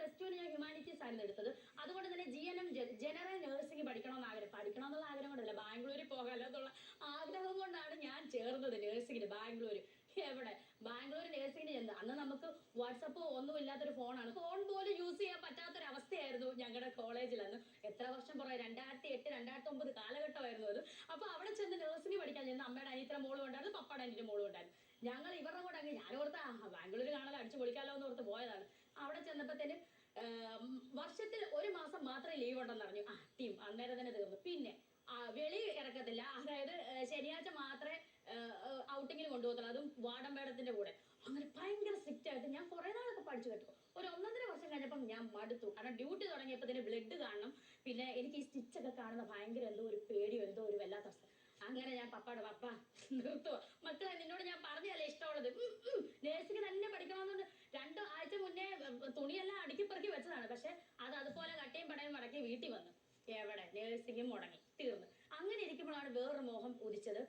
+2 ഞാൻ ഹ്യൂമാനിറ്റീസ് ആയിരുന്നു എടുത്തത്. അതുകൊണ്ട് തന്നെ GNM ജനറൽ നഴ്സിംഗ് പഠിക്കണമെന്ന് ആഗ്രഹം. പഠിക്കണം എന്നുള്ള ആഗ്രഹം കൊണ്ടല്ല, ബാംഗ്ലൂരിൽ പോകാമല്ലോ എന്നുള്ള ആഗ്രഹം കൊണ്ടാണ് ഞാൻ ചേർന്നത് നഴ്സിംഗിന് ബാംഗ്ലൂർ. എവിടെ ബാംഗ്ലൂർ നഴ്സിംഗിന് ചെന്ന് അന്ന് നമുക്ക് വാട്സപ്പോ ഒന്നും ഇല്ലാത്തൊരു ഫോണാണ്. ഫോൺ പോലും യൂസ് ചെയ്യാൻ പറ്റാത്തൊരവസ്ഥയായിരുന്നു ഞങ്ങളുടെ കോളേജിൽ അന്ന്. എത്ര വർഷം പുറകെ 2008 2009 കാലഘട്ടമായിരുന്നു അത്. അപ്പൊ അവിടെ ചെന്ന് നഴ്സിംഗ് പഠിക്കാൻ ചെന്ന് അമ്മയുടെ അനിയത്തിയുടെ മോളും ഉണ്ടായിരുന്നു, പപ്പയുടെ അനിയന്റെ മോളും ഉണ്ടായിരുന്നു. ഞങ്ങൾ ഇവരുടെ കൂടെ അങ്ങ് ഞാനോർത്ത് ബാംഗ്ലൂർ കാണാൻ അടിച്ചു പൊളിക്കാലോ എന്ന് ഓർത്ത് പോയതാണ്. അവിടെ ചെന്നപ്പോഴത്തേനും വർഷത്തിൽ ഒരു മാസം മാത്രമേ ലീവ് ഉണ്ടെന്ന് അറിഞ്ഞു. ടീം അന്നേരം തന്നെ തീർന്നു. പിന്നെ വെളി ഇറക്കത്തില്ല, അതായത് ശനിയാഴ്ച മാത്രമേ ഔട്ടിങ്ങിന് കൊണ്ടുപോകത്തുള്ളൂ, അതും വാർഡൻ മേഡത്തിന്റെ കൂടെ. അങ്ങനെ ഭയങ്കര സ്ട്രിക്റ്റ് ആയിട്ട് ഞാൻ കുറെ നാളൊക്കെ പഠിച്ചു കേട്ടു. ഒരു 1.5 വർഷം കഴിഞ്ഞപ്പം ഞാൻ മടുത്തു. കാരണം ഡ്യൂട്ടി തുടങ്ങിയപ്പോൾ തന്നെ ബ്ലഡ് കാണണം, പിന്നെ എനിക്ക് ഈ സ്റ്റിച്ചൊക്കെ കാണുന്ന ഭയങ്കര എന്തോ ഒരു പേടിയോ എന്തോ ഒരു വല്ലാത്ത അവസ്ഥ. അങ്ങനെ ഞാൻ പപ്പ നിർത്തുവോ മക്കളെ, നിന്നോട് ഞാൻ പറഞ്ഞല്ലേ ഇഷ്ടമുള്ളത്, നേഴ്സിംഗ് തന്നെ പഠിക്കണമെന്നുണ്ട്. 2 ആഴ്ച മുന്നേ തുണിയെല്ലാം അടുക്കി പെറുക്കി വെച്ചതാണ്. പക്ഷെ അത് അതുപോലെ കട്ടയും പടയും മടക്കി വീട്ടിൽ വന്നു. എവിടെ നേഴ്സിംഗും മുടങ്ങി, തീർന്നു. അങ്ങനെ ഇരിക്കുമ്പോഴാണ് വേറൊരു മോഹം ഉദിച്ചത്.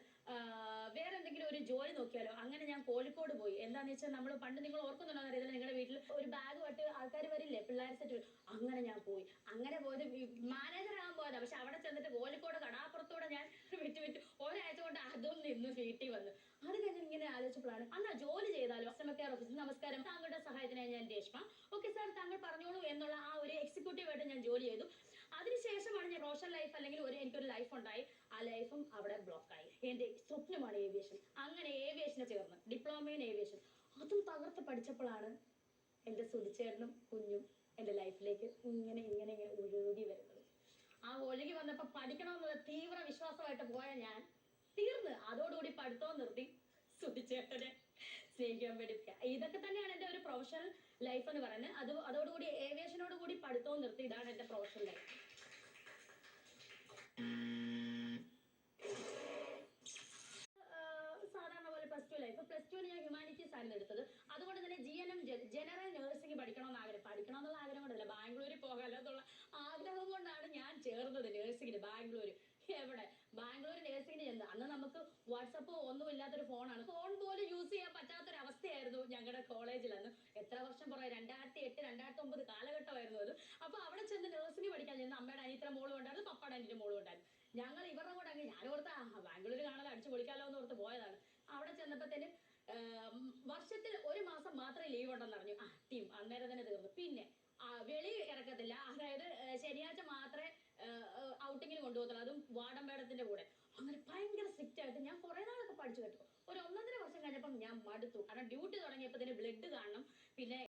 വേറെ എന്തെങ്കിലും ഒരു ജോലി നോക്കിയാലോ. അങ്ങനെ ഞാൻ കോഴിക്കോട് പോയി. എന്താന്ന് വെച്ചാൽ നമ്മൾ പണ്ട്, നിങ്ങൾ ഓർക്കുന്നുണ്ടോ അറിയത്തില്ല, നിങ്ങളുടെ വീട്ടിൽ ഒരു ബാഗുമായിട്ട് ആൾക്കാർ വരില്ലേ, പിള്ളേർ സെറ്റ്. അങ്ങനെ ഞാൻ പോയി. അങ്ങനെ പോയത് മാനേജർ ആകാൻ പോയതാ. പക്ഷെ അവിടെ ചെന്നിട്ട് കോഴിക്കോട് കടാപ്പുറത്തൂടെ ഞാൻ വിറ്റ് ഒരാഴ്ച കൊണ്ട് അതും നിന്ന് വീട്ടിൽ വന്നു. അത് കഴിഞ്ഞ് ഇങ്ങനെ ആലോചിച്ചപ്പോഴാണ് അന്നാ ജോലി ചെയ്താലോ. കസ്റ്റമർ കെയർ ഓഫീസിൽ. നമസ്കാരം, താങ്കളുടെ സഹായത്തിനായി ഞാൻ രേഷ്മ. ഓക്കെ സാർ, താങ്കൾ പറഞ്ഞോളൂ എന്നുള്ള ആ ഒരു എക്സിക്യൂട്ടീവ് ആയിട്ട് ഞാൻ ജോലി ചെയ്തു. അതിനുശേഷമാണ് ഞാൻ പ്രൊഫഷണൽ ലൈഫ് അല്ലെങ്കിൽ എനിക്കൊരു ലൈഫ് ഉണ്ടായി. ആ ലൈഫും അവിടെ ബ്ലോക്കായി. എന്റെ സ്വപ്നമാണ് ഏവിയേഷൻ. അങ്ങനെ ഏവിയേഷന് ചേർന്ന് ഡിപ്ലോമ ഇൻ ഏവിയേഷൻ. അതും തകർത്ത് പഠിച്ചപ്പോഴാണ് എന്റെ സുധിച്ചേട്ടനും കുഞ്ഞും എന്റെ ലൈഫിലേക്ക് ഇങ്ങനെ ഇങ്ങനെ ഇങ്ങനെ ഒഴുകി വരുന്നത്. ആ ഒഴുകി വന്നപ്പോ പഠിക്കണമെന്നുള്ള തീവ്ര വിശ്വാസമായിട്ട് പോയ ഞാൻ തീർന്ന്. അതോടുകൂടി പഠിത്തവും നിർത്തി, സുധിച്ചേട്ടനെ സ്നേഹിക്കാൻ പഠിപ്പിക്കുക. ഇതൊക്കെ തന്നെയാണ് എന്റെ ഒരു പ്രൊഫഷണൽ ലൈഫ് എന്ന് പറയുന്നത്. അതോടുകൂടി ഏവിയേഷനോട് കൂടി പഠിത്തവും നിർത്തി. ഇതാണ് എന്റെ പ്രൊഫഷണൽ ലൈഫ്. സാധാരണ പോലെ +2 ലൈഫ്. +2 ഞാൻ ഹ്യൂമാനിറ്റീസ് ആയിരുന്നു എടുത്തത്. അതുകൊണ്ട് തന്നെ GNM ജനറൽ നഴ്സിംഗ് പഠിക്കണമെന്ന് ആഗ്രഹം. പഠിക്കണം എന്നുള്ള ആഗ്രഹം കൊണ്ടല്ല, ബാംഗ്ലൂരിൽ പോകാമല്ലോ എന്നുള്ള ആഗ്രഹം കൊണ്ടാണ് ഞാൻ ചേർന്നത് നഴ്സിംഗിന് ബാംഗ്ലൂർ. എവിടെ ബാംഗ്ലൂർ നഴ്സിംഗിന് ചെന്ന് അന്ന് നമുക്ക് വാട്സപ്പോ ഒന്നും ഇല്ലാത്തൊരു ഫോണാണ്. ഫോൺ പോലും യൂസ് ചെയ്യാൻ പറ്റാത്തൊരവസ്ഥയായിരുന്നു ഞങ്ങളുടെ കോളേജിൽ അന്ന്. എത്ര വർഷം പുറകെ 2008 2009 കാലഘട്ടമായിരുന്നു അത്. അപ്പൊ അവിടെ ചെന്ന് നഴ്സിംഗ് പഠിക്കാൻ ചെന്ന് അമ്മയുടെ അനിയത്തിയുടെ മോളും ഉണ്ടായിരുന്നു, പപ്പയുടെ അനിയന്റെ മോളും ഉണ്ടായിരുന്നു. ഞങ്ങൾ ഇവരുടെ കൂടെ അങ്ങ് ഞാനോർത്ത് ബാംഗ്ലൂർ കാണാൻ അടിച്ചു പൊളിക്കാലോ എന്ന് ഓർത്ത് പോയതാണ്. അവിടെ ചെന്നപ്പോഴത്തേനും വർഷത്തിൽ ഒരു മാസം മാത്രമേ ലീവ് ഉണ്ടെന്ന് അറിഞ്ഞു. ടീം അന്നേരം തന്നെ തീർന്നു. പിന്നെ വെളി ഇറക്കത്തില്ല, അതായത് ശനിയാഴ്ച മാത്രമേ ഔട്ടിങ്ങിന് കൊണ്ടുപോകത്തുള്ളൂ, അതും വാർഡൻ മേഡത്തിന്റെ കൂടെ. അങ്ങനെ ഭയങ്കര സ്ട്രിക്റ്റ് ആയിട്ട് ഞാൻ കുറെ നാളൊക്കെ പഠിച്ചു കേട്ടു. ഒരു 1.5 വർഷം കഴിഞ്ഞപ്പം ഞാൻ മടുത്തു. കാരണം ഡ്യൂട്ടി തുടങ്ങിയപ്പോൾ തന്നെ ബ്ലഡ് കാണണം, പിന്നെ